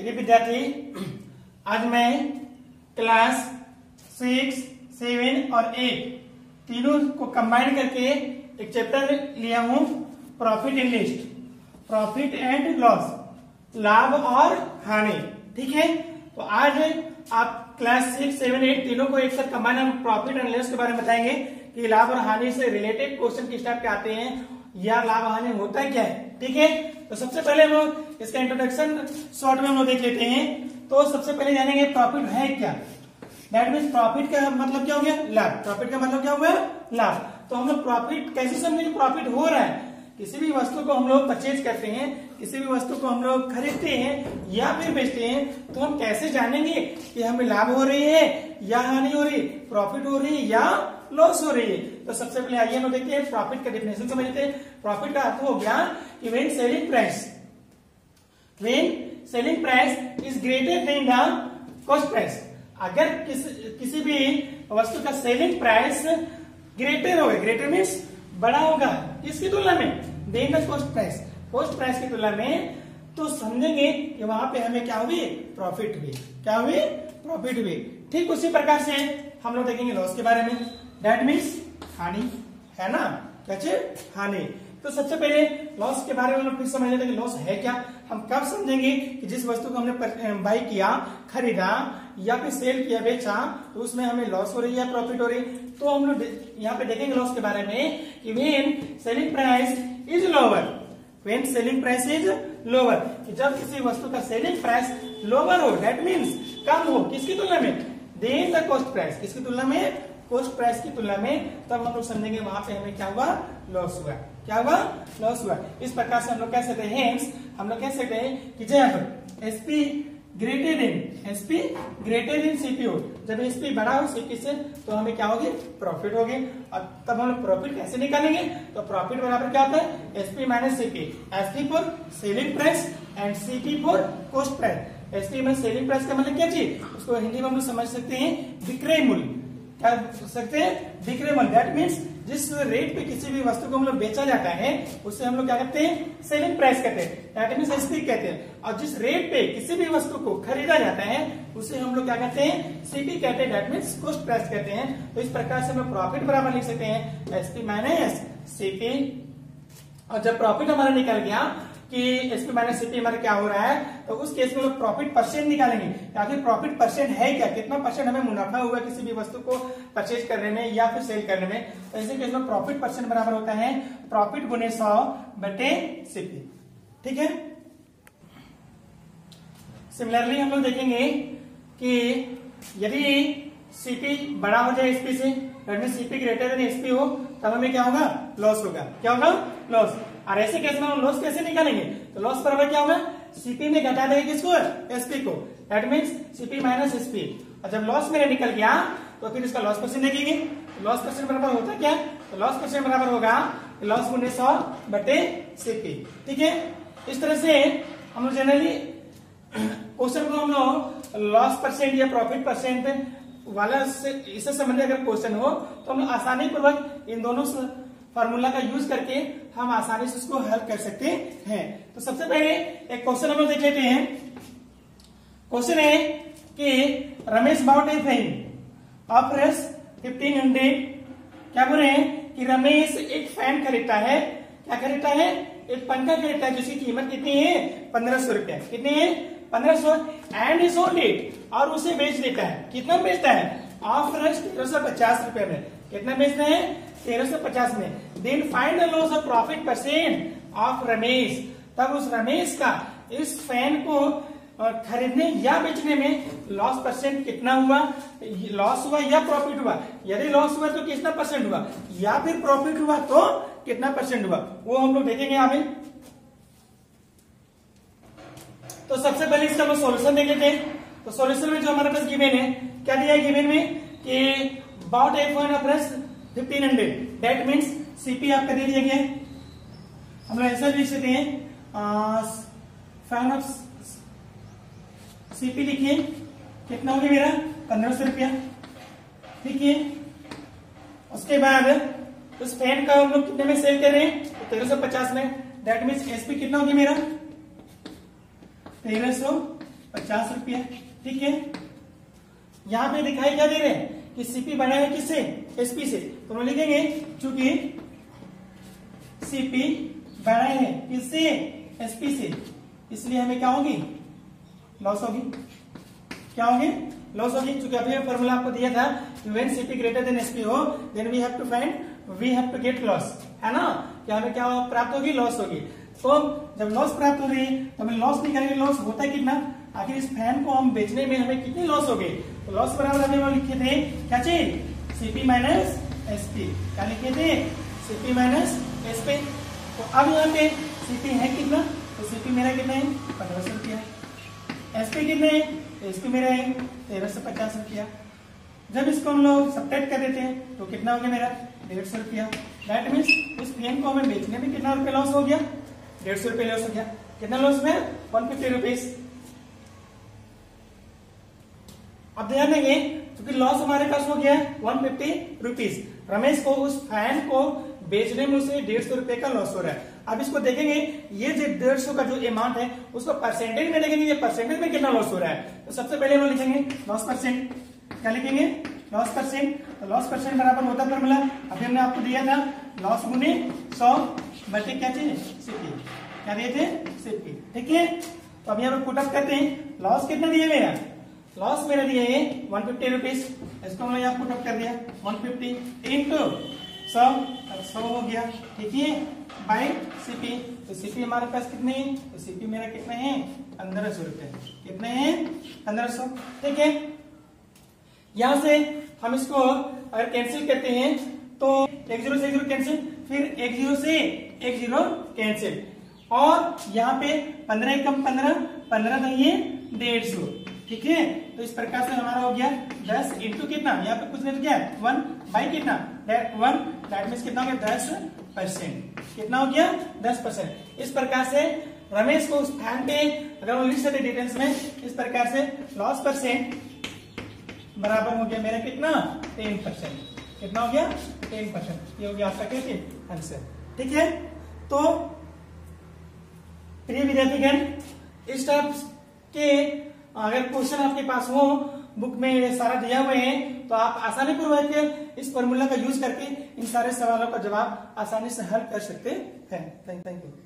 चलिए विद्यार्थी, आज मैं क्लास 6, 7 और 8 तीनों को कंबाइन करके एक चैप्टर लिया हूं, profit and list, profit and loss, लाभ और हानि। ठीक है, तो आज आप क्लास 6, 7, 8 तीनों को एक साथ कंबाइन हम प्रॉफिट एंड लॉस के बारे में बताएंगे कि लाभ और हानि से रिलेटेड क्वेश्चन किस टाइप के आते हैं या लाभ हानि होता है क्या है। ठीक है, तो सबसे पहले हम लोग इसका इंट्रोडक्शन शॉर्ट में हम लोग देख लेते हैं। तो सबसे पहले जानेंगे प्रॉफिट है क्या। दैट मीन्स प्रॉफिट का मतलब क्या हो गया, लाभ। प्रॉफिट का मतलब क्या हुआ, लाभ। तो हम लोग प्रॉफिट कैसे समझेंगे, प्रॉफिट हो रहा है। किसी भी वस्तु को हम लोग परचेज करते हैं, किसी भी वस्तु को हम लोग खरीदते हैं या फिर बेचते हैं, तो हम कैसे जानेंगे कि हमें लाभ हो रही है या हानि हो रही है, प्रॉफिट हो रही है या लॉस हो रही है। तो सबसे पहले आइए हम देखते हैं प्रॉफिट का डेफिनेशन समझते हैं। प्रॉफिट का अर्थ हो गया कि when selling price is greater than the cost price. अगर किसी भी वस्तु का सेलिंग प्राइस ग्रेटर होगा, ग्रेटर मीन्स बड़ा होगा किसकी तुलना में, then the cost price, cost price की तुलना में, तो समझेंगे कि वहां पे हमें क्या हुई, प्रॉफिट हुई। क्या हुई, प्रॉफिट हुई। ठीक उसी प्रकार से हम लोग देखेंगे लॉस के बारे में। दैट मीन्स हानि, है ना, क्या चीज, हानि। तो सबसे पहले लॉस के बारे में हम लोग फिर समझ लेते हैं कि लॉस है क्या। हम कब समझेंगे कि जिस वस्तु को हमने बाई किया, खरीदा या फिर सेल किया, बेचा, तो उसमें हमें लॉस हो रही है, प्रॉफिट हो रही है। तो हम लोग यहाँ पे देखेंगे लॉस के बारे में कि when selling price is lower, when selling price is lower, कि जब किसी वस्तु का सेलिंग प्राइस लोअर हो, दैट मीन्स कम हो, किसकी तुलना में, देन द कॉस्ट प्राइस, किसकी तुलना में, कॉस्ट प्राइस की तुलना में, तब हम लोग समझेंगे वहां पे हमें क्या हुआ, लॉस हुआ। क्या हुआ, लॉस हुआ। इस प्रकार से हम लोग कह सकते हैं, हम लोग कह सकते हैं कि जब एसपी ग्रेटर देन सीपी हो, जब एसपी बड़ा हो सीपी से, तो हमें क्या होगी, प्रॉफिट होगी। और तब हम लोग प्रॉफिट कैसे निकालेंगे, तो प्रॉफिट बराबर क्या होता है, SP minus CP. SP for selling price and CP for cost price. SP में सेलिंग प्राइस का मतलब क्या चीज, उसको हिंदी में हम लोग समझ सकते हैं विक्रय मूल्य। क्या सकते हैं, विक्रय मूल्य। दैट मीन्स जिस रेट पे किसी भी वस्तु को हम लोग बेचा जाता है, उससे हम लोग क्या कहते हैं, सेलिंग प्राइस कहते हैं, दैट मीन्स एसपी कहते हैं। और जिस रेट पे किसी भी वस्तु को खरीदा जाता है, उसे हम लोग क्या कहते हैं, सीपी कहते हैं, दैट मीन्स कॉस्ट प्राइस कहते हैं। तो इस प्रकार से हम लोग प्रॉफिट बराबर लिख सकते हैं एसपी माइनस सीपी। और जब प्रॉफिट हमारा निकल गया कि एसपी माइनस सीपी हमारा क्या हो रहा है, तो उस केस में लोग प्रॉफिट परसेंट निकालेंगे। आखिर प्रॉफिट परसेंट है क्या, कितना परसेंट हमें मुनाफा हुआ किसी भी वस्तु को परचेज करने में या फिर सेल करने में। तो ऐसे केस में प्रॉफिट परसेंट बराबर होता है प्रॉफिट गुने 100 बटे सीपी। ठीक है, सिमिलरली हम लोग देखेंगे कि यदि सीपी बड़ा हो जाए एसपी से, सीपी ग्रेटर देन एसपी हो, तब हमें क्या होगा, लॉस होगा। क्या होगा, लॉस। और ऐसे केस में हम लॉस कैसे निकालेंगे, तो लॉस बराबर क्या होगा, सीपी में घटा देंगे किसको, एसपी को, that means CP minus SP. और जब लॉस मेरा निकल गया, तो फिर इसका लॉस परसेंट देखेंगे। लॉस परसेंट बराबर होता क्या, तो लॉस परसेंट बराबर होगा लॉस गुने 100 बटे सीपी। ठीक है, इस तरह से हम लोग जनरली क्वेश्चन को हम लोग लॉस परसेंट या प्रॉफिट परसेंट वाला से इससे संबंधित अगर क्वेश्चन हो, तो हम आसानी पूर्वक इन दोनों फार्मूला का यूज करके हम आसानी से उसको हल कर सकते हैं। तो सबसे पहले एक क्वेश्चन हम लोग देख लेते हैं। क्वेश्चन है कि Ramesh bought a fan of rupees 1500। क्या बोल रहे हैं कि रमेश एक फैन खरीदता है। क्या खरीदता है, एक पंखा खरीदता है जिसकी कीमत कितनी है, 1500 रुपया। कितनी है, 1500। एंड ही सोल्ड इट, और उसे बेच देता है। कितना बेचता है, ऑफ रुपीस 1350 रुपए में। कितना बेचता है, 1350 में। Then find the loss of profit percent of Ramesh. तब उस रमेश का इस फैन को खरीदने या बेचने में लॉस परसेंट कितना हुआ, लॉस हुआ या प्रॉफिट हुआ। यदि लॉस हुआ तो कितना परसेंट हुआ, या फिर प्रॉफिट हुआ तो कितना परसेंट हुआ, वो हम लोग देखेंगे यहाँ पे। तो सबसे पहले इसका हम सोल्यूशन देख लेते हैं। तो सोल्यूशन में जो हमारे पास गिवन है, क्या दिया है गिवन में कि bought a fan of rupees 1500, that means CP आपका दे दिया गया है। हम लोग ऐसा लिख सकते हैं, फैन ऑफ सीपी लिखिए, कितना हो गया मेरा, 1500 रुपया। ठीक है, उसके बाद उस फैन का हम लोग कितने में सेल कर रहे हैं, तो 1350 में। दैट मीन्स एसपी कितना हो गया मेरा, 1350 50 रुपया। ठीक है, यहाँ पे दिखाई क्या दे रहे हैं कि सीपी बड़ा है किससे, एसपी से, तो हम लिखेंगे चूंकि सीपी बड़ा है किससे, एसपी से, इसलिए हमें क्या होगी, लॉस होगी। क्या होगी, लॉस होगी, क्योंकि अभी फॉर्मूला आपको दिया था when CP greater than SP हो then we have to get loss, है ना। क्या हमें क्या प्राप्त होगी, लॉस होगी। तो जब लॉस प्राप्त हो रही है तो हमें लॉस निकालेंगे, लॉस होता है कितना, आखिर इस फैन को हम बेचने में हमें कितनी लॉस हो गई, तो लॉस बराबर अभी हम लिखे थे क्या चीज, सीपी माइनस एसपी। क्या लिखे थे, सीपी माइनस एसपी। तो अब यहाँ पे सीपी है कितना, तो सीपी मेरा कितना है, 1500 रुपया। एसपी कितने है, एसपी मेरा है 1350 रुपया। जब इसको हम लोग सब्ट्रैक्ट कर देते हैं तो कितना हो गया मेरा, 150 रुपया। दैट मीन्स इस फैन को हमें बेचने में कितना रुपया लॉस हो गया, 150 रुपया लॉस हो गया। कितना लॉस में, 150 रुपीज। अब ध्यान देंगे क्योंकि लॉस हमारे पास हो गया 150 रुपीज। रमेश को उस फैन को बेचने में उसे 150 रुपए का लॉस हो रहा है। अब इसको देखेंगे ये जो 150 का जो अमाउंट है उसको परसेंटेज में देखेंगे, ये परसेंटेज में कितना लॉस हो रहा है। तो सबसे पहले हम लिखेंगे लॉस परसेंट। क्या लिखेंगे, लॉस परसेंट। तो लॉस परसेंट बराबर होता फॉर्मूला अभी हमने आपको दिया था, लॉस गुने 100 बटे क्या चाहिए, सीपी। क्या दिए थे, सीपी। ठीक है, तो अब यहाँ पे पुट अप करते हैं। लॉस कितना दिया मेरा, लॉस मेरा दिया है 150 रुपीज। इसको हमने यहाँ पुट अप कर दिया 150 इंटू 100, 100 हो गया। ठीक है, बाय सीपी। तो सीपी हमारे पास कितने हैं, तो सीपी मेरा कितने हैं, 1500 रुपए। कितने हैं, 1500। ठीक है, यहां से हम इसको अगर कैंसिल करते हैं तो 1 0 से 1 0 कैंसिल, फिर 1 0 से 1 0 कैंसिल, और यहाँ पे 15 कम 15, 15 नहीं है 150। ठीक है, तो इस प्रकार से हमारा हो गया 10 इंटू कितना, यहाँ पे कुछ नहीं किया 1 बाई कितना 1, दैट मीन्स कितना हो गया 10%। कितना हो गया 10%। इस प्रकार से रमेश को उस फैन पे अगर हम लिख सकते डिटेल्स में, इस प्रकार से लॉस परसेंट बराबर हो गया मेरा कितना 10%। कितना हो गया 10%। ये हो गया आपका कैसे आंसर। ठीक है, तो प्रिय विद्यार्थीगण इस टाइप के अगर क्वेश्चन आपके पास हो, बुक में सारा दिया हुए हैं, तो आप आसानी पूर्वक इस फॉर्मूला का यूज करके इन सारे सवालों का जवाब आसानी से हल कर सकते हैं। Thank you.